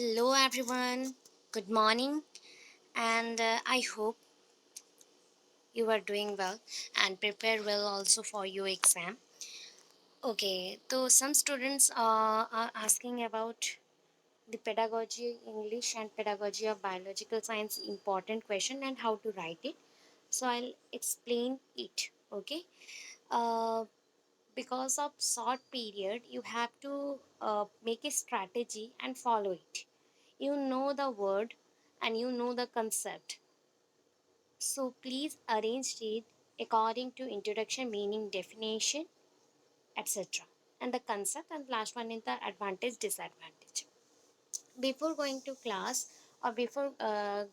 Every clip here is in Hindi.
Hello, everyone. Good morning, and I hope you are doing well and prepare well also for your exam. Okay, so some students are asking about the pedagogy English and pedagogy of biological science important question and how to write it. So I'll explain it. Okay, uh, because of short period, you have to make a strategy and follow it. You know the word and you know the concept. So please arrange it according to introduction, meaning, definition, etc. And the concept, and last one is the advantage, disadvantage. Before going to class or before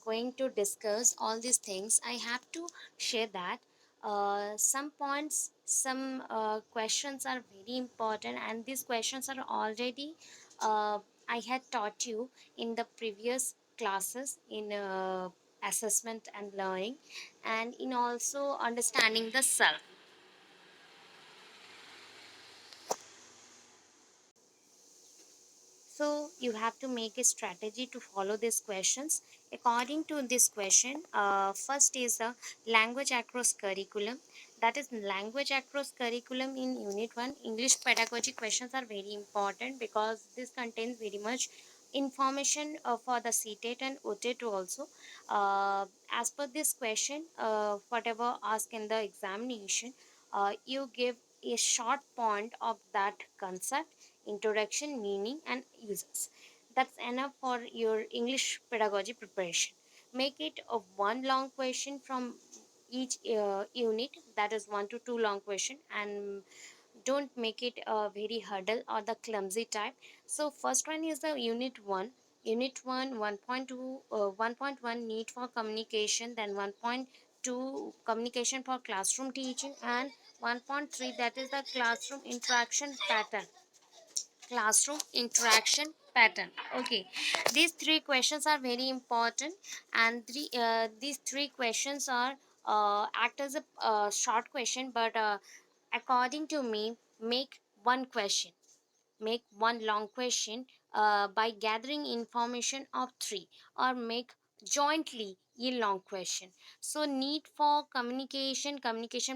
going to discuss all these things, I have to share that some points, some questions are very important, and these questions are already I had taught you in the previous classes in assessment and learning, and in also understanding the self. So you have to make a strategy to follow these questions. According to this question, first is the language across curriculum. That is language across curriculum in Unit 1. English pedagogy questions are very important because this contains very much information for the CTET and OTET also. As per this question, whatever asked in the examination, you give a short point of that concept, introduction, meaning, and uses. That's enough for your English pedagogy preparation. Make it a one long question from each unit, that is one to two long question, and don't make it a very hurdle or the clumsy type. So first one is the unit 1. Unit 1 1.2 1.1 need for communication, then 1.2 communication for classroom teaching, and 1.3 that is the classroom interaction pattern. Okay, these three questions are very important, and these three questions are act as a short question, but according to me, make one long question by gathering information of three, or make jointly a long question. So need for communication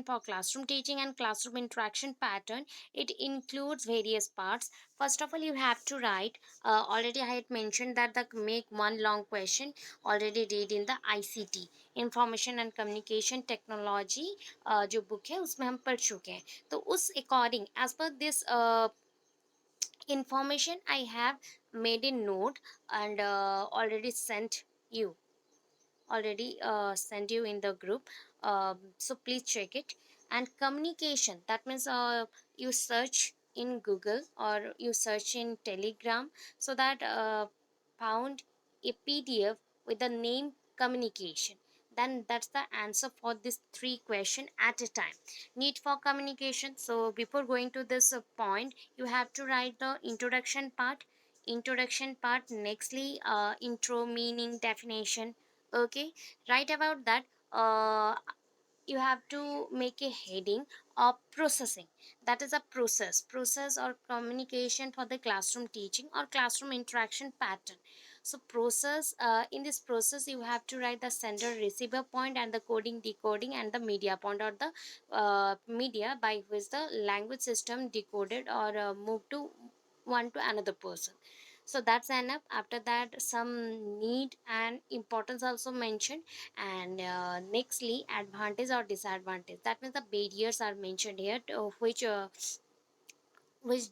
for classroom teaching and classroom interaction pattern, it includes various parts. First of all, you have to write, already I had mentioned that the make one long question already read in the ICT, information and communication technology जो बुक है उसमें हम पढ़ चुके हैं. तो उस according as per this information I have made a note and already sent you in the group, so please check it. And communication, that means you search in Google or you search in Telegram, so that found a PDF with the name communication, then that's the answer for this three question at a time. Need for communication, so before going to this point, you have to write the introduction part, nextly intro, meaning, definition. Okay, write about that. You have to make a heading of processing, that is a process or communication for the classroom teaching or classroom interaction pattern. So process, in this process you have to write the sender receiver point and the coding decoding and the media point, or the media by which the language system decoded or moved to one to another person. So that's enough. After that, some need and importance also mentioned, and nextly advantage or disadvantage, that means the barriers are mentioned here to, which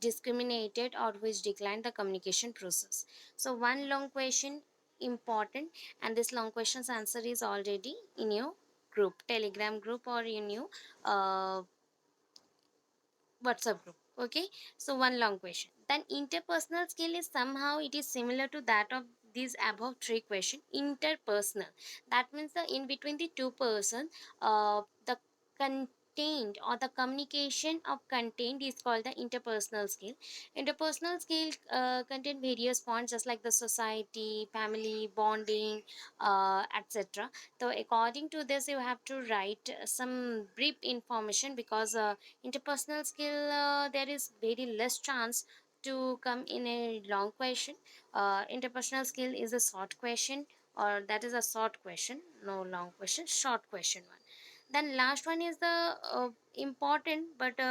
discriminated or which declined the communication process. So one long question important, and this long question's answer is already in your group, Telegram group, or in your uh, WhatsApp group. Okay, so one long question. Then interpersonal skill is somehow it is similar to that of these above three question. Interpersonal, that means the in between the two person, the contained or the communication of contained is called the interpersonal skill. Interpersonal skill contain various points, just like the society, family, bonding, etc. So according to this, you have to write some brief information, because interpersonal skill there is very less chance to come in a long question. Interpersonal skill is a short question, or that is a short question, no long question, short question one. Then last one is the important, but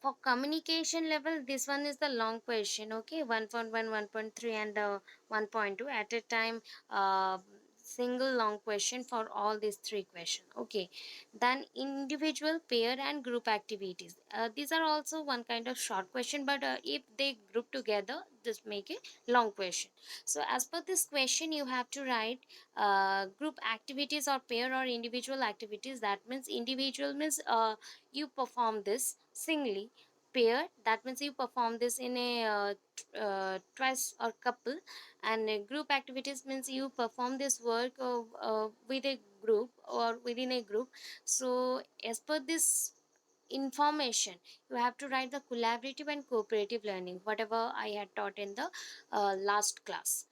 for communication level, this one is the long question. Okay, 1.1, 1.3, and 1.2 at a time. Single long question for all these three questions. Okay, then individual, pair, and group activities. These are also one kind of short question, but if they group together, just make a long question. So as per this question, you have to write group activities or pair or individual activities. That means individual means you perform this singly. Pair, that means you perform this in a twice or couple. And group activities means you perform this work with a group or within a group. So as per this information, you have to write the collaborative and cooperative learning, whatever I had taught in the last class.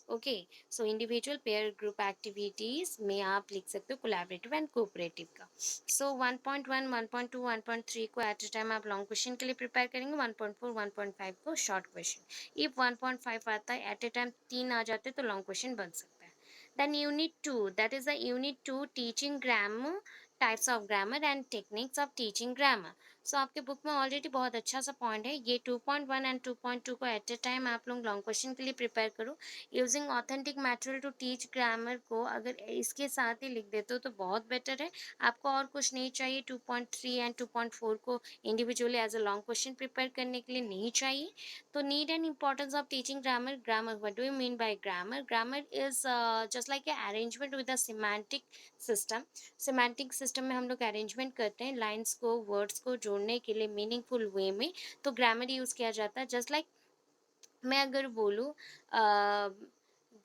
Okay, so individual, pair, group activities में आप लिख सकते हो collaborative and cooperative का. So 1.1, 1.2, 1.3 को at a time आप long question के लिए prepare करेंगे. 1.4, 1.5 को short question. if 1.5 आता है at a time 3 आ जाते तो long question बन सकता है. Then unit 2, that is the unit 2, teaching grammar, types of grammar and techniques of teaching grammar. So आपके बुक में ऑलरेडी बहुत अच्छा सा पॉइंट है. ये 2.1 एंड 2.2 को एट ए टाइम आप लोग लॉन्ग क्वेश्चन के लिए प्रिपेयर करो. Using authentic material to teach grammar को अगर इसके साथ ही लिख देते हो तो बहुत बेटर है. आपको और कुछ नहीं चाहिए. 2.3 एंड 2.4 को individually as a long question prepare करने के लिए नहीं चाहिए. तो need and importance of teaching grammar. Grammar, what do you mean by grammar? Grammar is just like a arrangement with a semantic system. Semantic system में हम लोग अरेंजमेंट करते हैं लाइंस को, वर्ड्स को जोड़ने के लिए मीनिंगफुल वे में. तो ग्रामर यूज़ किया जाता है. जस्ट लाइक मैं अगर बोलूँ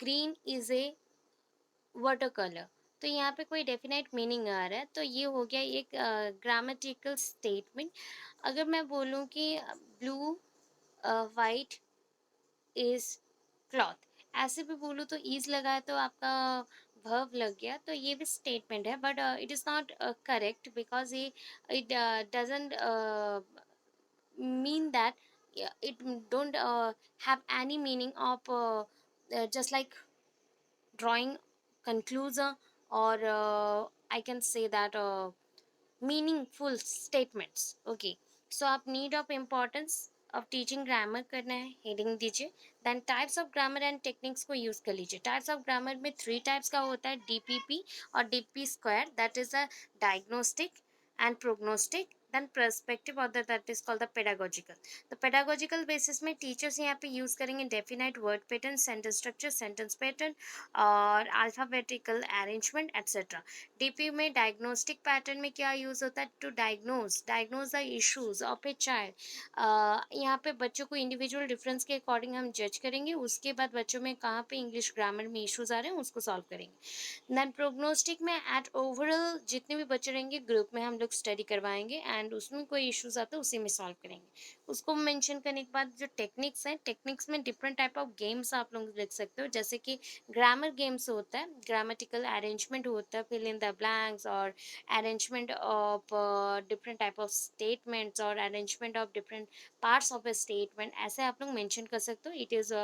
green is a water colour, तो यहाँ पे कोई डेफिनेट मीनिंग आ रहा है, तो ये हो गया एक ग्रामेटिकल स्टेटमेंट. अगर मैं बोलूँ कि ब्लू वाइट इज क्लॉथ, ऐसे भी बोलूँ तो ईज लगाए तो आपका वर्ब लग गया, तो ये भी स्टेटमेंट है. But it is not correct because ये it doesn't mean that it don't have any meaning of just like drawing conclusion, or I can say that meaningful statements. Okay, so आप need of importance of teaching grammar करना है, हेडिंग दीजिए. Then types of grammar and techniques को यूज़ कर लीजिए. टाइप्स ऑफ ग्रामर में 3 टाइप्स का होता है, डीपीपी और DP square, that is a diagnostic and prognostic. then perspective और that is called the pedagogical. the pedagogical basis में teachers यहाँ पे use करेंगे definite word pattern, sentence structure, sentence pattern और alphabetical arrangement etc. डीपी में डायग्नोस्टिक पैटर्न में क्या यूज़ होता है? To diagnose the issues of a child. यहाँ पे बच्चों को इंडिविजुअल डिफरेंस के अकॉर्डिंग हम जज करेंगे. उसके बाद बच्चों में कहाँ पे इंग्लिश ग्रामर में इश्यूज आ रहे हैं उसको सॉल्व करेंगे. देन प्रोग्नोस्टिक में एट ओवरऑल जितने भी बच्चे रहेंगे ग्रुप में हम लोग स्टडी करवाएंगे एंड उसमें कोई इश्यूज आता है उसी में सॉल्व करेंगे. उसको मेंशन करने के बाद जो टेक्निक्स हैं, टेक्निक्स में डिफरेंट टाइप ऑफ गेम्स आप लोग लिख सकते हो. जैसे कि ग्रामर गेम्स होता है, ग्रामेटिकल अरेंजमेंट होता है, फिल इन द ब्लैंक्स और arrangement of different type of statements और arrangement of different parts of a statement, ऐसे आप लोग मेंशन कर सकते हो. It is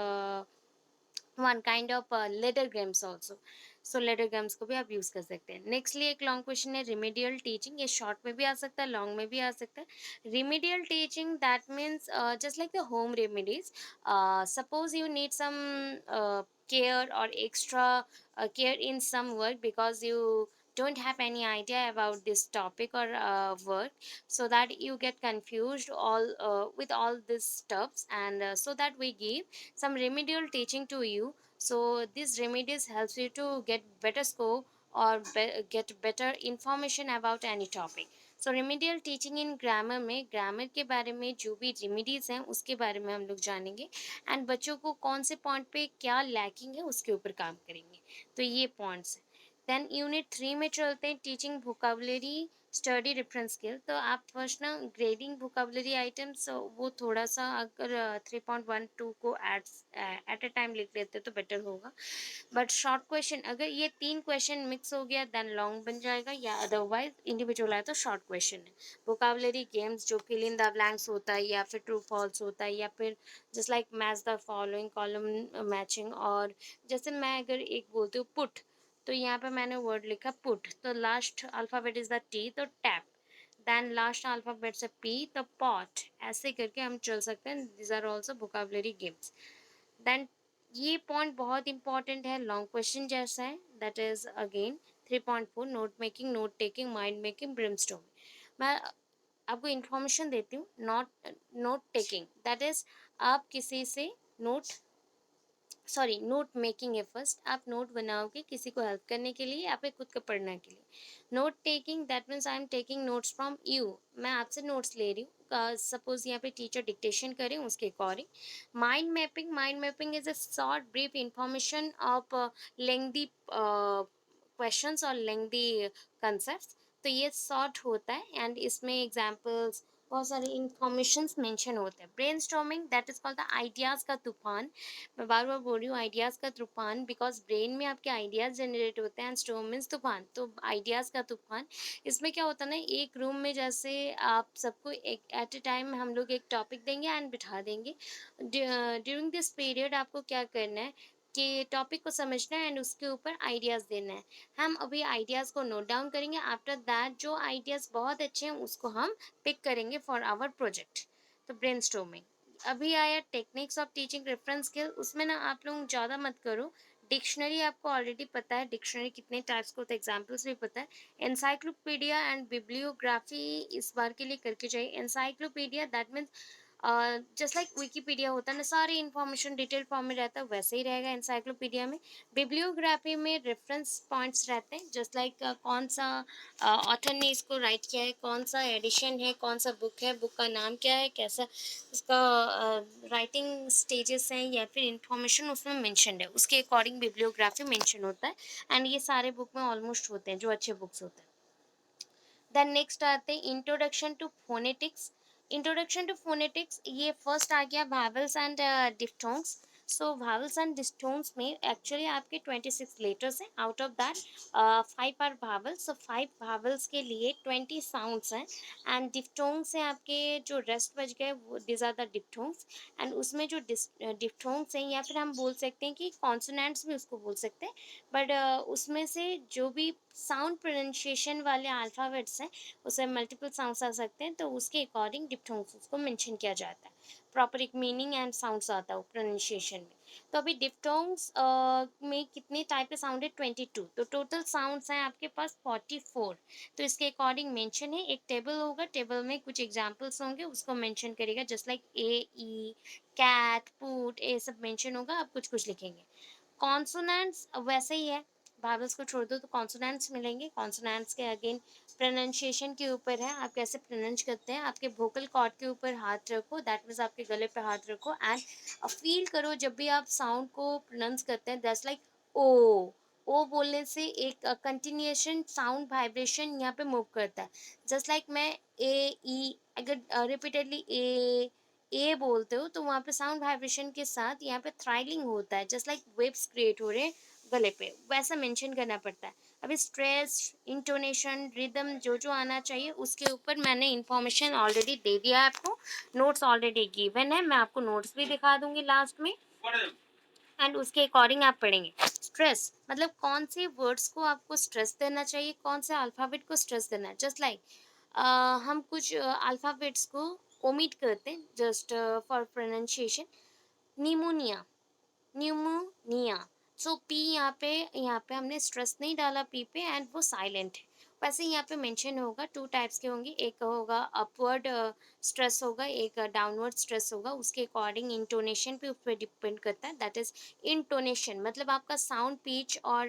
one kind of letter games also. So letter games को भी आप यूज़ कर सकते हैं. नेक्स्टली एक लॉन्ग क्वेश्चन है रिमीडियल टीचिंग. ये शॉर्ट में भी आ सकता है, लॉन्ग में भी आ सकता है. Remedial teaching that means just like the home remedies. Suppose you need some care or extra care in some work because you don't have any idea about this topic or work, so that you get confused all with all these stuffs, and so that we give some remedial teaching to you. So these remedies helps you to get better score or get better information about any topic. So remedial teaching in grammar में ग्रामर के बारे में जो भी रेमेडीज़ हैं उसके बारे में हम लोग जानेंगे एंड बच्चों को कौन से पॉइंट पे क्या लैकिंग है उसके ऊपर काम करेंगे. तो ये पॉइंट्स हैं. देन यूनिट 3 में चलते हैं, teaching vocabulary study different skill. तो आप फर्स्ट ना ग्रेडिंग वोकाबुलरी आइटम्स वो थोड़ा सा अगर 3.12 को एट अ टाइम लिख लेते तो बेटर होगा। बट शॉर्ट क्वेश्चन अगर ये 3 क्वेश्चन मिक्स हो गया देन लॉन्ग बन जाएगा, या अदरवाइज इंडिविजुअल है तो शॉर्ट क्वेश्चन है। वोकाबुलरी गेम्स जो फिल इन द ब्लैंक्स होता है या फिर ट्रू फॉल्स होता है, या फिर just like match the following column matching. और जैसे मैं अगर एक बोलती हूँ पुट, तो यहाँ पे मैंने वर्ड लिखा पुट, तो last alphabet is the T, तो टैप। देन लास्ट अल्फ़ाबेट से पी, तो पॉट। ऐसे करके हम चल सकते हैं। This are also vocabulary games. Then ये पॉइंट बहुत इंपॉर्टेंट है, लॉन्ग क्वेश्चन जैसा है। That is again 3.4 note making, note taking, mind making, brainstorming. मैं आपको इन्फॉर्मेशन देती हूँ। नोट टेकिंग दैट इज आप किसी से नोट, सॉरी नोट मेकिंग है फर्स्ट, आप नोट बनाओगे किसी को हेल्प करने के लिए या फिर खुद को पढ़ने के लिए। Note taking that means I am taking notes from you, मैं आपसे नोट्स ले रही हूँ। सपोज यहाँ पे टीचर डिक्टेशन करें उसके according. Mind mapping is a short brief information of lengthy questions और लेंथी कंसेप्ट। तो ये शॉर्ट होता है एंड इसमें एग्जाम्पल्स बहुत सारे इंफॉर्मेशंस मेंशन होते हैं। Brainstorming that is called the ideas का तूफान। मैं बार बार बोल रही हूँ आइडियाज़ का तूफान, बिकॉज ब्रेन में आपके आइडियाज़ जनरेट होते हैं एंड स्टोर्म मीन्स तूफान, तो आइडियाज़ का तूफान। इसमें क्या होता है ना, एक रूम में जैसे आप सबको एक एट अ टाइम हम लोग एक टॉपिक देंगे एंड बिठा देंगे। ड्यूरिंग दिस पीरियड आपको क्या करना है कि टॉपिक को समझना है एंड उसके ऊपर आइडियाज़ देना है। हम अभी आइडियाज़ को नोट डाउन करेंगे, आफ्टर दैट जो आइडियाज़ बहुत अच्छे हैं उसको हम पिक करेंगे फॉर आवर प्रोजेक्ट। तो ब्रेनस्टॉर्मिंग। अभी आया techniques of teaching reference skill, उसमें ना आप लोग ज़्यादा मत करो। डिक्शनरी आपको ऑलरेडी पता है, डिक्शनरी कितने टाइप्स को होते हैं, एग्जाम्पल्स भी पता है। एनसाइक्लोपीडिया एंड बिब्लियोग्राफी इस बार के लिए करके चाहिए। Encyclopedia that means just like Wikipedia होता है ना, सारी इन्फॉर्मेशन डिटेल फॉर्म में रहता है, वैसे ही रहेगा एनसाइक्लोपीडिया में। बिब्लियोग्राफी में रेफरेंस पॉइंट्स रहते हैं, जस्ट लाइक कौन सा ऑथर ने इसको राइट किया है, कौन सा एडिशन है, कौन सा बुक है, बुक का नाम क्या है, कैसा उसका राइटिंग स्टेजेस हैं, या फिर इंफॉर्मेशन उसमें मेंशन्ड है, उसके अकॉर्डिंग बिब्लियोग्राफी मेंशन होता है। एंड ये सारे बुक में ऑलमोस्ट होते हैं जो अच्छे बुक्स होते हैं। देन नेक्स्ट आते हैं introduction to phonetics. Introduction to phonetics ये फर्स्ट आ गया vowels and diphthongs. So vowels and diphthongs में एक्चुअली आपके 26 लेटर्स हैं, out of that 5 are vowels. So 5 vowels के लिए 20 साउंड्स हैं एंड डिप्थोंग्स हैं आपके जो रेस्ट बच गए वो this are the diphthongs. And उसमें जो डिप्थोंग्स हैं या फिर हम बोल सकते हैं कि कॉन्सोनेंट्स भी उसको बोल सकते हैं, बट उसमें से जो भी साउंड प्रोनाउंसिएशन वाले अल्फ़ाबेट्स हैं उसमें मल्टीपल साउंड्स आ सकते हैं, तो उसके अकॉर्डिंग डिप्थोंग्स उसको मेंशन किया जाता है। प्रॉपर एक मीनिंग एंड साउंड्स आता है प्रोनाउंसिएशन में। तो अभी डिप्थोंग्स में कितने टाइप के साउंड है, 22, तो टोटल साउंड्स हैं आपके पास 44। तो इसके अकॉर्डिंग मेंशन है, एक टेबल होगा, टेबल में कुछ एग्जाम्पल्स होंगे उसको मेंशन करेगा, just like A E, cat, put, ये सब मेंशन होगा, आप कुछ कुछ लिखेंगे। कॉन्सोनेंट्स वैसे ही है, वावल्स को छोड़ दो तो कॉन्सोनेंट्स मिलेंगे। कॉन्सोनेंट्स के अगेन प्रोनाउंसिएशन के ऊपर है, आप कैसे प्रोनाउंस करते हैं, आपके वोकल कॉर्ड के ऊपर हाथ रखो, दैट मीन्स आपके गले पे हाथ रखो एंड फील करो जब भी आप साउंड को प्रोनाउंस करते हैं, दैट्स लाइक ओ बोलने से एक कंटिन्यूएशन साउंड वाइब्रेशन यहाँ पे मूव करता है। जस्ट लाइक मैं ए ई अगर रिपीटेडली ए बोलते हो तो वहाँ पे साउंड वाइब्रेशन के साथ यहाँ पे थ्राइलिंग होता है, जस्ट लाइक वेव्स क्रिएट हो रहे हैं गले पे, वैसा मेंशन करना पड़ता है। अभी स्ट्रेस, इंटोनेशन, रिदम जो जो आना चाहिए उसके ऊपर मैंने इन्फॉर्मेशन ऑलरेडी दे दिया है आपको, नोट्स ऑलरेडी गिवन है, मैं आपको नोट्स भी दिखा दूंगी लास्ट में एंड उसके अकॉर्डिंग आप पढ़ेंगे। स्ट्रेस मतलब कौन से वर्ड्स को आपको स्ट्रेस देना चाहिए, कौन से अल्फ़ाबेट को स्ट्रेस देना है। जस्ट लाइक हम कुछ अल्फ़ाबेट्स को ओमिट करते हैं just for pronunciation. Pneumonia, pneumonia, so P यहाँ पे हमने स्ट्रेस नहीं डाला पी पे एंड वो साइलेंट है। वैसे यहाँ पे मेंशन होगा, टू टाइप्स के होंगे, एक होगा अपवर्ड स्ट्रेस होगा, एक डाउनवर्ड स्ट्रेस होगा, उसके अकॉर्डिंग इंटोनेशन पे उस पर डिपेंड करता है, दैट इज इंटोनेशन, मतलब आपका साउंड पिच और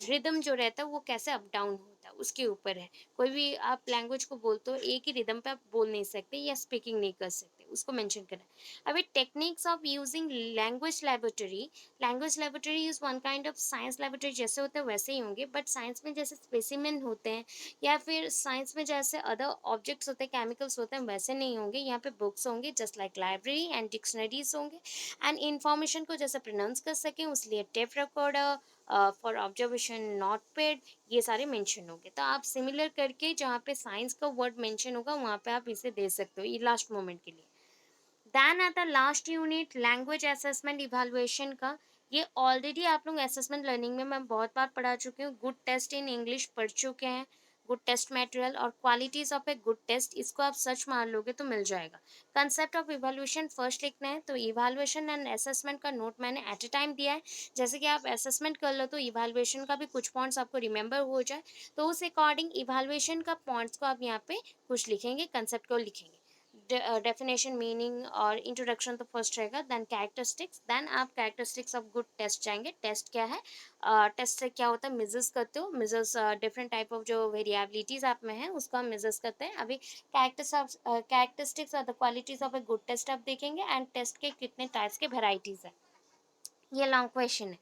रिदम जो रहता है वो कैसे अप डाउन होता है उसके ऊपर है। कोई भी आप लैंग्वेज को बोलते हो एक ही रिदम पे आप बोल नहीं सकते या स्पीकिंग नहीं कर सकते, उसको मेंशन करना है। अभी techniques of using language laboratory is one kind of science laboratory, जैसे होता है वैसे ही होंगे, बट साइंस में जैसे स्पेसिमेन होते हैं या फिर साइंस में जैसे अदर ऑब्जेक्ट्स होते हैं, केमिकल्स होते हैं, वैसे नहीं होंगे। यहाँ पे बुक्स होंगे just like library and dictionaries होंगे, एंड इन्फॉर्मेशन को जैसे प्रोनाउंस कर सकें उसलिए tape recorder for observation note pad, ये सारे मेंशन होंगे। तो आप सिमिलर करके जहाँ पे साइंस का वर्ड मेंशन होगा वहाँ पे आप इसे दे सकते हो ये लास्ट मोमेंट के लिए। देन आता last unit language assessment evaluation का। ये ऑलरेडी आप लोग असेसमेंट लर्निंग में मैं बहुत बार पढ़ा चुकी हूँ, गुड टेस्ट इन इंग्लिश पढ़ चुके हैं, गुड टेस्ट मटेरियल और qualities of a good test, इसको आप सर्च मार लोगे तो मिल जाएगा। कंसेप्ट ऑफ इवैल्यूएशन फर्स्ट लिखना है, तो इवैल्यूएशन एंड असेसमेंट का नोट मैंने एट ए टाइम दिया है। जैसे कि आप असेसमेंट कर लो तो इवैल्यूएशन का भी कुछ पॉइंट्स आपको रिमेंबर हो जाए, तो उस अकॉर्डिंग इवैल्यूएशन का पॉइंट्स को आप यहाँ पे कुछ लिखेंगे, कंसेप्ट को लिखेंगे। डेफिनेशन मीनिंग और इंट्रोडक्शन तो फर्स्ट रहेगा, देन कैरेक्टरिस्टिक्स, देन आप कैरेक्टरिस्टिक्स ऑफ गुड टेस्ट जाएंगे। टेस्ट क्या है, टेस्ट से क्या होता है, मेजर्स करते हो, मेजर्स डिफरेंट टाइप ऑफ जो वेरिएबिलिटीज आप में है उसको हम मेजर्स करते हैं। अभी कैरेक्टरिस्टिक्स और the qualities of a good test आप देखेंगे, एंड टेस्ट के कितने टाइप्स के वेराइटीज है, ये लॉन्ग क्वेश्चन है।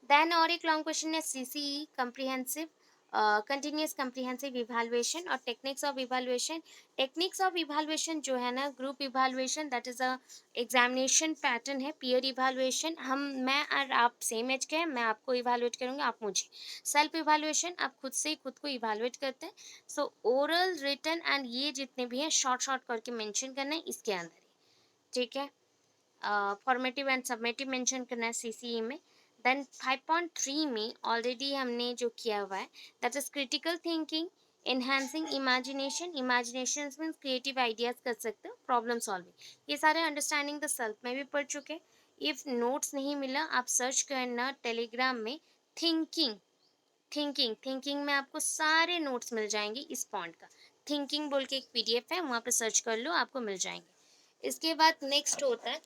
देन और एक लॉन्ग क्वेश्चन है CCE comprehensive continuous comprehensive evaluation और techniques of evaluation. Techniques of evaluation जो है ना, group evaluation that is a examination pattern है, पीयर इवैल्यूएशन हम मैं और आप सेम एज के हैं, मैं आपको इवैल्यूएट करूँगी आप मुझे। सेल्फ इवैल्यूएशन आप खुद से ही खुद को इवैल्यूएट करते हैं। सो ओरल रिटन एंड ये जितने भी हैं शॉर्ट शॉर्ट करके मेंशन करना है इसके अंदर ही, ठीक है। फॉर्मेटिव एंड सबमेटिव मेंशन करना है सीसीई में। देन 5.3 में ऑलरेडी हमने जो किया हुआ है that is critical thinking, enhancing imagination, imagination means creative ideas कर सकते हो, प्रॉब्लम सॉल्विंग, ये सारे अंडरस्टैंडिंग द सेल्फ में भी पढ़ चुके। इफ नोट्स नहीं मिला आप सर्च करना टेलीग्राम में थिंकिंग, थिंकिंग में आपको सारे नोट्स मिल जाएंगे इस पॉइंट का। थिंकिंग बोल के एक पीडीएफ है, वहाँ पे सर्च कर लो आपको मिल जाएंगे। इसके बाद नेक्स्ट होता है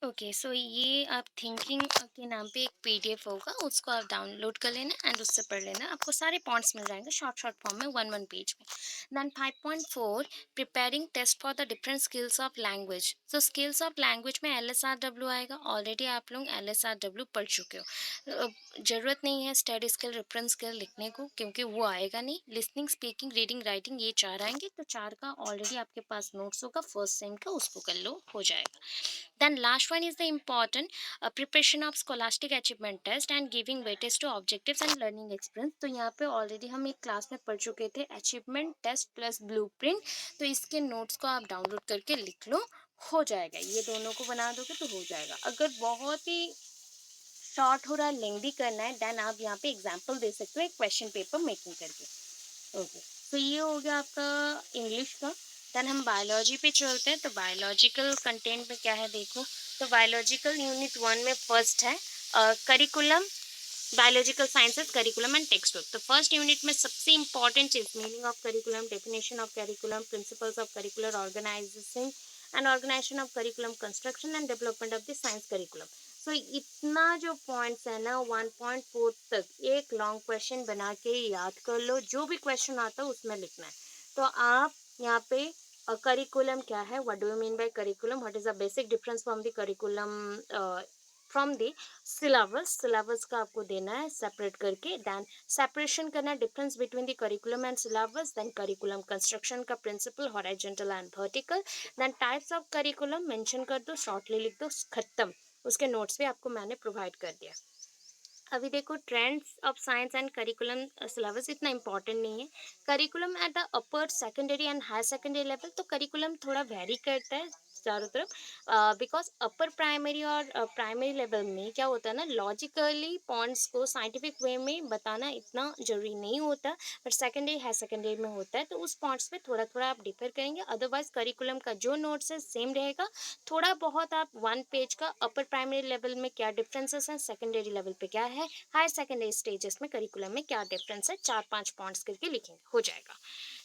ओके, सो ये आप थिंकिंग के नाम पे एक पीडीएफ होगा, उसको आप डाउनलोड कर लेना एंड उससे पढ़ लेना, आपको सारे पॉइंट्स मिल जाएंगे शॉर्ट शॉर्ट फॉर्म में, वन वन पेज में। Then 5.4 preparing test for the different skills of language. So skills of language में LSRW आएगा, ऑलरेडी आप लोग LSRW पढ़ चुके हो, ज़रूरत नहीं है स्टडी स्किल रेफरेंस स्किल लिखने को क्योंकि वो आएगा नहीं। लिसनिंग स्पीकिंग रीडिंग राइटिंग ये चार आएंगे, तो चार का ऑलरेडी आपके पास नोट्स होगा फर्स्ट सेम का, उसको कर लो हो जाएगा। Then last one is the important preparation of scholastic achievement test and giving weightage to objectives and learning experience। तो यहाँ पे ऑलरेडी हम एक क्लास में पढ़ चुके थे अचीवमेंट टेस्ट प्लस ब्लूप्रिंट, तो इसके नोट्स को आप डाउनलोड करके लिख लो हो जाएगा, ये दोनों को बना दोगे तो हो जाएगा। अगर बहुत ही शॉर्ट हो रहा है लेंदी करना है देन आप यहाँ पे एग्जाम्पल दे सकते हो एक क्वेश्चन पेपर मेकिंग करके। ओके, तो ये हो गया आपका इंग्लिश का। देन हम बायोलॉजी पे चलते हैं, तो बायोलॉजिकल कंटेंट में क्या है देखो। तो बायोलॉजिकल यूनिट 1 में फर्स्ट है curriculum, biological sciences curriculum and text book. तो फर्स्ट यूनिट में सबसे इंपॉर्टेंट चीज meaning of curriculum, definition of curriculum, principles of curricular organization and organization of curriculum construction and development of the science curriculum. So इतना जो पॉइंट्स है ना 1.4 तक एक लॉन्ग क्वेश्चन बना के याद कर लो, जो भी क्वेश्चन आता है उसमें लिखना है। तो आप यहाँ पे करिकुलम क्या है, what do you mean bye curriculum, what is the basic difference from the curriculum from the syllabus का आपको देना है सेपरेट करके। देन सेपरेशन करना है difference between the curriculum and syllabus, then curriculum construction का principle horizontal and vertical, then types of curriculum mention कर दो, शॉर्टली लिख दो, खत्म। उसके नोट्स भी आपको मैंने प्रोवाइड कर दिया। अभी देखो trends of science and curriculum syllabus इतना इंपॉर्टेंट नहीं है। Curriculum at the upper secondary and higher secondary level, तो करिकुलम थोड़ा वेरी करता है चारों तरफ, बिकॉज अपर प्राइमरी और प्राइमरी लेवल में क्या होता है ना, लॉजिकली पॉइंट्स को साइंटिफिक वे में बताना इतना जरूरी नहीं होता, बट सेकेंडरी हायर सेकेंडरी में होता है, तो उस पॉइंट्स पे थोड़ा थोड़ा आप डिफर करेंगे। अदरवाइज करिकुलम का जो नोट्स है सेम रहेगा, थोड़ा बहुत आप वन पेज का अपर प्राइमरी लेवल में क्या डिफरेंसेस हैं, सेकेंडरी लेवल पे क्या है, हायर सेकेंडरी स्टेजेस में करिकुलम में क्या डिफरेंस है, चार पांच पॉइंट्स करके लिखेंगे हो जाएगा।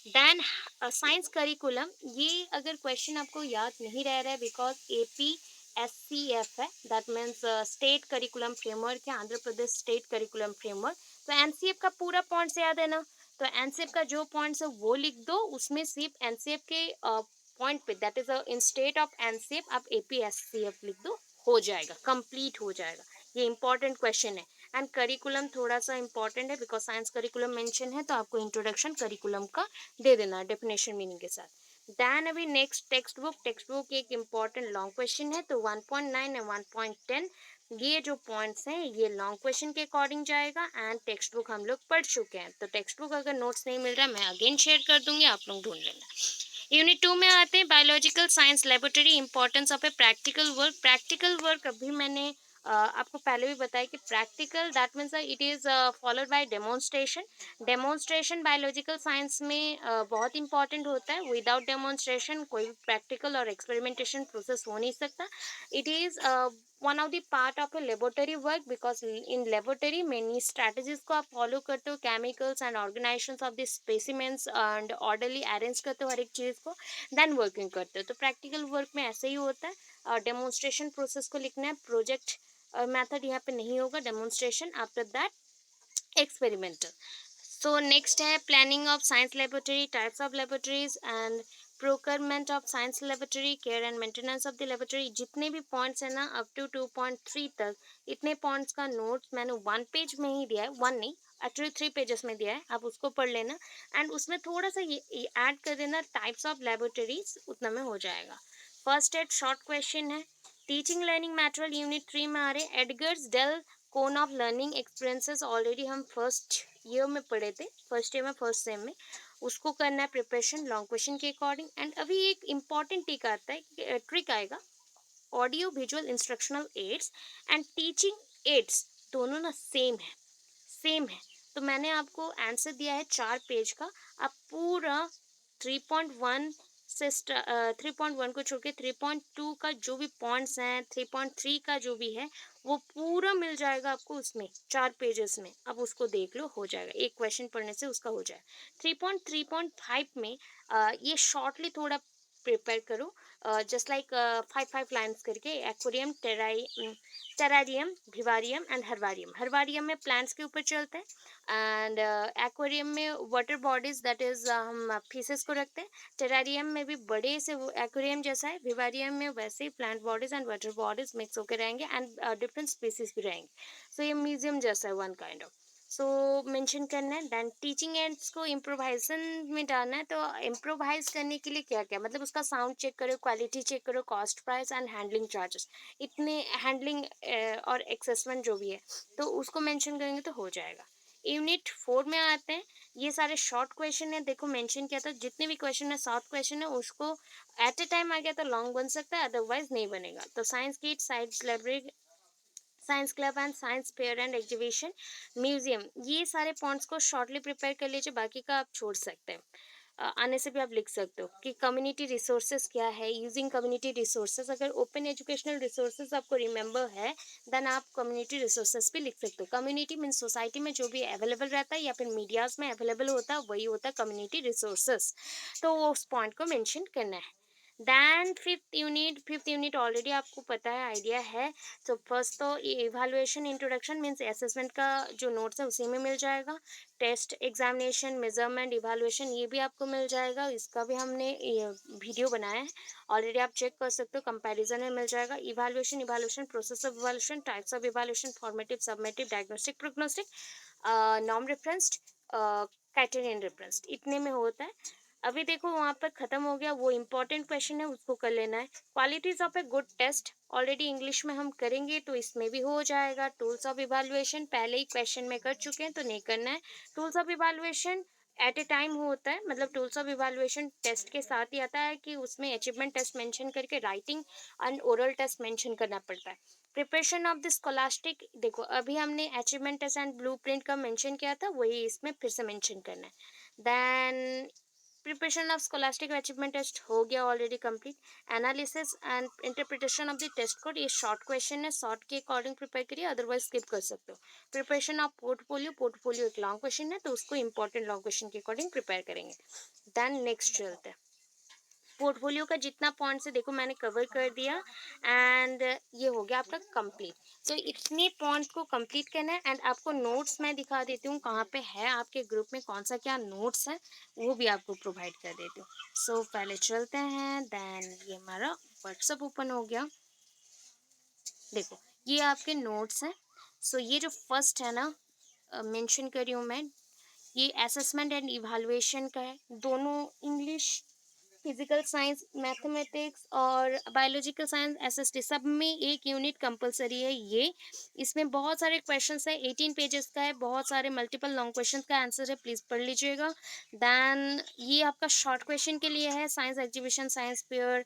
देन साइंस करिकुलम, ये अगर क्वेश्चन आपको याद नहीं रह रहा है बिकॉज APSCF है, that means state curriculum framework है, Andhra Pradesh state curriculum framework. तो एनसीएफ का पूरा पॉइंट्स याद है ना, तो एनसीएफ का जो पॉइंट्स है वो लिख दो, उसमें सिर्फ एनसीएफ के पॉइंट पे, that is in state of NCF आप APSCF लिख दो, हो जाएगा, कंप्लीट हो जाएगा। ये इंपॉर्टेंट क्वेश्चन है। एंड करिकुलम थोड़ा सा इंपॉर्टेंट है बिकॉज साइंस करिकुलम मेंशन है, तो आपको इंट्रोडक्शन करिकुलम का दे देना है डेफिनेशन मीनिंग के साथ। देन अभी नेक्स्ट टेक्स्ट बुक एक इंपॉर्टेंट लॉन्ग क्वेश्चन है, तो 1.9 एंड 1.10 ये जो पॉइंट्स हैं ये लॉन्ग क्वेश्चन के अकॉर्डिंग जाएगा। एंड टेक्स्ट बुक हम लोग पढ़ चुके हैं, तो टेक्स्ट बुक अगर नोट्स नहीं मिल रहा मैं अगेन शेयर कर दूंगी, आप लोग ढूंढ लेना। यूनिट 2 में आते हैं biological science laboratory, importance of a practical work. Practical work अभी मैंने आपको पहले भी बताया कि practical that means it is followed by demonstration. Demonstration biological science में बहुत इंपॉर्टेंट होता है, विदाउट डेमोन्स्ट्रेशन कोई भी प्रैक्टिकल और एक्सपेरिमेंटेशन प्रोसेस हो नहीं सकता। It is one of the part of a laboratory work because in laboratory many strategies को आप फॉलो करते हो, chemicals and organisations of the specimens and orderly arrange करते हो हर एक चीज़ को, देन वर्किंग करते हो। तो प्रैक्टिकल वर्क में ऐसे ही होता है, डेमोन्स्ट्रेशन प्रोसेस को लिखना है, प्रोजेक्ट मेथड यहाँ पे नहीं होगा, demonstration, after that experimental. So next है planning of science laboratory, types of laboratories and procurement of science laboratory, care and maintenance of the laboratory. जितने भी पॉइंट्स हैं ना अप टू 2.3 तक, इतने पॉइंट्स का नोट्स मैंने 1 पेज में ही दिया है, 1 नहीं एक्चुअली 3 पेजेस में दिया है, आप उसको पढ़ लेना। एंड उसमें थोड़ा सा ये ऐड कर देना टाइप्स ऑफ लेबोरेटरीज, उतना में हो जाएगा। फर्स्ट एड शॉर्ट क्वेश्चन है, टीचिंग लर्निंग मटेरियल यूनिट 3 में आ रहे Edgar's Dale cone of learning experiences, already हम फर्स्ट ईयर में पढ़े थे, फर्स्ट ईयर में फर्स्ट सेम में, उसको करना है प्रिपरेशन लॉन्ग क्वेश्चन के अकॉर्डिंग। एंड अभी एक इंपॉर्टेंट टिक आता है, ट्रिक आएगा, audio visual instructional aids and teaching aids दोनों ना सेम है। तो मैंने आपको आंसर दिया है 4 पेज का, आप पूरा 3.1 से 3.1 को छोड़ के 3.2 का जो भी पॉइंट्स हैं, 3.3 का जो भी है वो पूरा मिल जाएगा आपको उसमें 4 पेजेस में, अब उसको देख लो, हो जाएगा, एक क्वेश्चन पढ़ने से उसका हो जाएगा। 3.3.5 में ये शॉर्टली थोड़ा प्रिपेयर करो, जस्ट लाइक 5 लाइन्स करके, एक्वेरियम, टेरारियम, भिवारियम एंड हर्बारियम। हर्बारियम में प्लांट्स के ऊपर चलते हैं, एंड एक्वेरियम में वाटर बॉडीज दैट इज हम फिशेस को रखते हैं, टेरारियम में भी बड़े से एक्वेरियम जैसा है, भिवारियम में वैसे ही plant bodies and water bodies mix होकर रहेंगे एंड डिफरेंट स्पीसीज भी रहेंगे। सो ये म्यूजियम जैसा है, one kind of. So mention करना है। देन टीचिंग एड्स को इम्प्रोवाइजेशन में डालना है, तो इम्प्रोवाइज करने के लिए क्या क्या मतलब उसका साउंड चेक करो, क्वालिटी चेक करो, cost price and handling charges, इतने हैंडलिंग और एक्सेसमेंट जो भी है तो उसको मेंशन करेंगे तो हो जाएगा। यूनिट 4 में आते हैं, ये सारे शॉर्ट क्वेश्चन है, देखो मेंशन किया था जितने भी क्वेश्चन है शॉर्ट क्वेश्चन है, उसको एट ए टाइम आ गया तो लॉन्ग बन सकता है, अदरवाइज नहीं बनेगा। तो science kit, science library, science club and science fair and exhibition, museum, ये सारे पॉइंट्स को शॉर्टली प्रिपेयर कर लीजिए, बाकी का आप छोड़ सकते हैं। आने से भी आप लिख सकते हो कि कम्युनिटी रिसोर्सेज क्या है, यूजिंग कम्युनिटी रिसोर्सेज, अगर ओपन एजुकेशनल रिसोर्सेज आपको रिमेंबर है देन आप कम्युनिटी रिसोर्सेज भी लिख सकते हो। कम्युनिटी मीन सोसाइटी में जो भी अवेलेबल रहता है या फिर मीडियाज में अवेलेबल होता है वही होता है कम्युनिटी रिसोर्सेज, तो वो उस पॉइंट को मेंशन करना है। दैन फिफ्थ यूनिट ऑलरेडी आपको पता है, आइडिया है। तो फर्स्ट तो इवालुएशन इंट्रोडक्शन मीन्स असेसमेंट का जो नोट्स है उसी में मिल जाएगा। टेस्ट, एग्जामिनेशन, मेजरमेंट, इवालुएशन ये भी आपको मिल जाएगा, इसका भी हमने वीडियो बनाया है, ऑलरेडी आप चेक कर सकते हो, कंपैरिजन में मिल जाएगा। Evaluation, process of evaluation, types of evaluation, formative, summative, diagnostic, prognostic, norm referenced, criterion referenced, इतने में होता है। अभी देखो वहाँ पर खत्म हो गया, वो इंपॉर्टेंट क्वेश्चन है उसको कर लेना है। Qualities of a good test already English में हम करेंगे तो इसमें भी हो जाएगा। टूल्स ऑफ इवैल्यूएशन पहले ही क्वेश्चन में कर चुके हैं तो नहीं करना है। Tools of evaluation at a time होता है, मतलब टूल्स ऑफ इवैल्यूएशन टेस्ट के साथ ही आता है कि उसमें अचीवमेंट टेस्ट मेंशन करके writing and oral test mention करना पड़ता है। प्रिपरेशन ऑफ द स्कॉलास्टिक, देखो अभी हमने अचीवमेंट टेस्ट एंड ब्लूप्रिंट का मेंशन किया था, वही इसमें फिर से मेंशन करना है। Then preparation of scholastic achievement test हो गया already complete. Analysis and interpretation of the test code, ये शॉर्ट क्वेश्चन है, शॉर्ट के अकॉर्डिंग प्रिपेयर करिए, अदरवाइज स्किप कर सकते हो. प्रिपरेशन ऑफ पोर्टफोलियो, पोर्टफोलियो एक लॉन्ग क्वेश्चन है तो उसको इंपॉर्टेंट लॉन्ग क्वेश्चन के अकॉर्डिंग प्रिपेयर करेंगे. देन नेक्स्ट चलते हैं. पोर्टफोलियो का जितना पॉइंट्स है देखो मैंने कवर कर दिया एंड ये हो गया आपका कंप्लीट. तो इतने पॉइंट्स को कंप्लीट करना है एंड आपको नोट्स मैं दिखा देती हूँ कहाँ पे है आपके ग्रुप में, कौन सा क्या नोट्स है वो भी आपको प्रोवाइड कर देती हूँ. सो पहले चलते हैं. देन ये हमारा व्हाट्सअप ओपन हो गया. देखो ये आपके नोट्स हैं. सो ये जो फर्स्ट है ना, मेंशन करी हूँ मैं, ये असेसमेंट एंड इवैल्यूएशन का है. दोनों इंग्लिश, फिजिकल साइंस, मैथमेटिक्स और बायोलॉजिकल साइंस, एसएसटी सब में एक यूनिट कंपलसरी है ये. इसमें बहुत सारे क्वेश्चंस है, 18 पेजेस का है, बहुत सारे मल्टीपल लॉन्ग क्वेश्चन का आंसर है, प्लीज़ पढ़ लीजिएगा. देन ये आपका शॉर्ट क्वेश्चन के लिए है, science exhibition, science fair,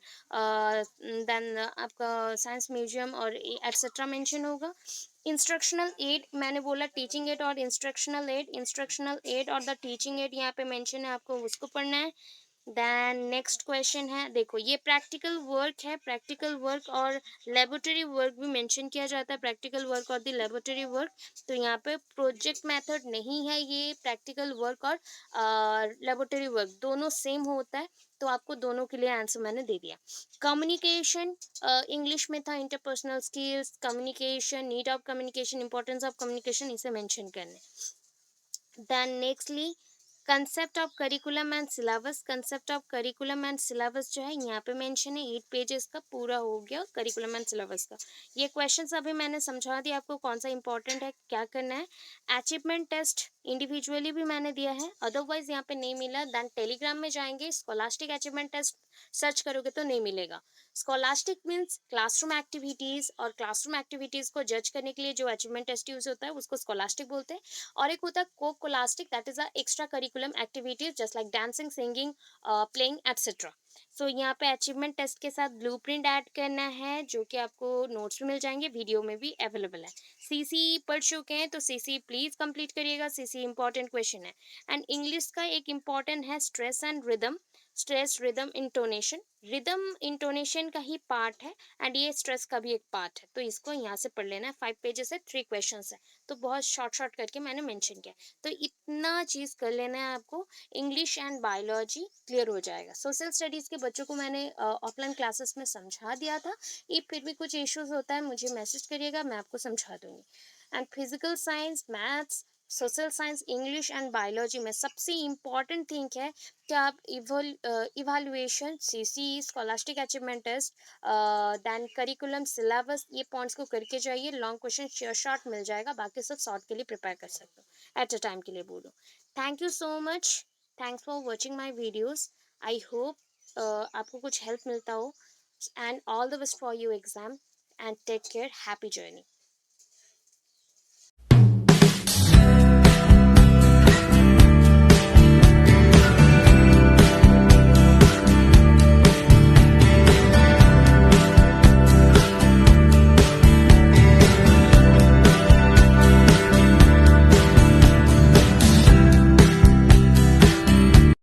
then आपका साइंस म्यूजियम और एट्सेट्रा मेंशन होगा. इंस्ट्रक्शनल एड मैंने बोला, टीचिंग एड और इंस्ट्रक्शनल एड, इंस्ट्रक्शनल एड और द टीचिंग एड यहाँ पे मेंशन है, आपको उसको पढ़ना है. देन नेक्स्ट क्वेश्चन है, देखो ये प्रैक्टिकल वर्क है, प्रैक्टिकल वर्क और लेबोरेटरी वर्क भी मेंशन किया जाता है, प्रैक्टिकल वर्क और द लेबोरेटरी वर्क. तो यहाँ पे प्रोजेक्ट मेथड नहीं है, ये प्रैक्टिकल वर्क और लेबोरेटरी वर्क दोनों सेम होता है, तो आपको दोनों के लिए आंसर मैंने दे दिया. कम्युनिकेशन इंग्लिश में था, interpersonal skills, communication, need of communication, importance of communication, इसे मेंशन करने. Then nextly concept of curriculum and syllabus, concept of curriculum and syllabus जो है यहाँ पे मेंशन है, 8 पेजेस का पूरा हो गया करिकुलम एंड सिलेबस का. ये क्वेश्चंस अभी मैंने समझा दिया आपको कौन सा इंपॉर्टेंट है, क्या करना है. अचीवमेंट टेस्ट इंडिविजुअली भी मैंने दिया है, अदरवाइज यहाँ पे नहीं मिला देन टेलीग्राम में जाएंगे, स्कॉलास्टिक अचीवमेंट टेस्ट सर्च करोगे तो नहीं मिलेगा. स्कॉलास्टिक मीन्स क्लासरूम एक्टिविटीज़, और क्लासरूम एक्टिविटीज़ को जज करने के लिए जो अचीवमेंट टेस्ट यूज होता है उसको स्कॉलास्टिक बोलते हैं. और एक होता है coscholastic, that is a extra curriculum activities just like dancing, singing, playing etcetera. So यहाँ पे अचीवमेंट टेस्ट के साथ ब्लूप्रिंट ऐड करना है जो कि आपको नोट्स में मिल जाएंगे, वीडियो में भी अवेलेबल है. सीसी पढ़ चुके हैं तो सीसी प्लीज कंप्लीट करिएगा, सीसी इंपॉर्टेंट क्वेश्चन है. एंड इंग्लिश का एक इंपॉर्टेंट है stress and rhythm, stress rhythm intonation, rhythm intonation का ही पार्ट है एंड ये स्ट्रेस का भी एक पार्ट है, तो इसको यहाँ से पढ़ लेना है. 5 पेजेस है, 3 क्वेश्चन है, तो बहुत शॉर्ट शॉर्ट करके मैंने मेंशन किया. तो इतना चीज़ कर लेना है आपको, इंग्लिश एंड बायोलॉजी क्लियर हो जाएगा. सोशल स्टडीज़ के बच्चों को मैंने ऑफलाइन क्लासेस में समझा दिया था, ये फिर भी कुछ इश्यूज होता है मुझे मैसेज करिएगा, मैं आपको समझा दूंगी. And physical science, maths, social science, English and biology में सबसे इम्पॉर्टेंट थिंग है कि आप evaluation, CC, scholastic achievement test, then curriculum, syllabus, ये पॉइंट्स को करके जाइए. लॉन्ग क्वेश्चन शॉर्ट मिल जाएगा, बाकी सब शॉर्ट के लिए प्रिपेयर कर सकते हो एट अ टाइम के लिए बोलो. Thank you so much, thanks for watching my videos. I hope आपको कुछ हेल्प मिलता हो. And all the best for your exam and take care, happy journey.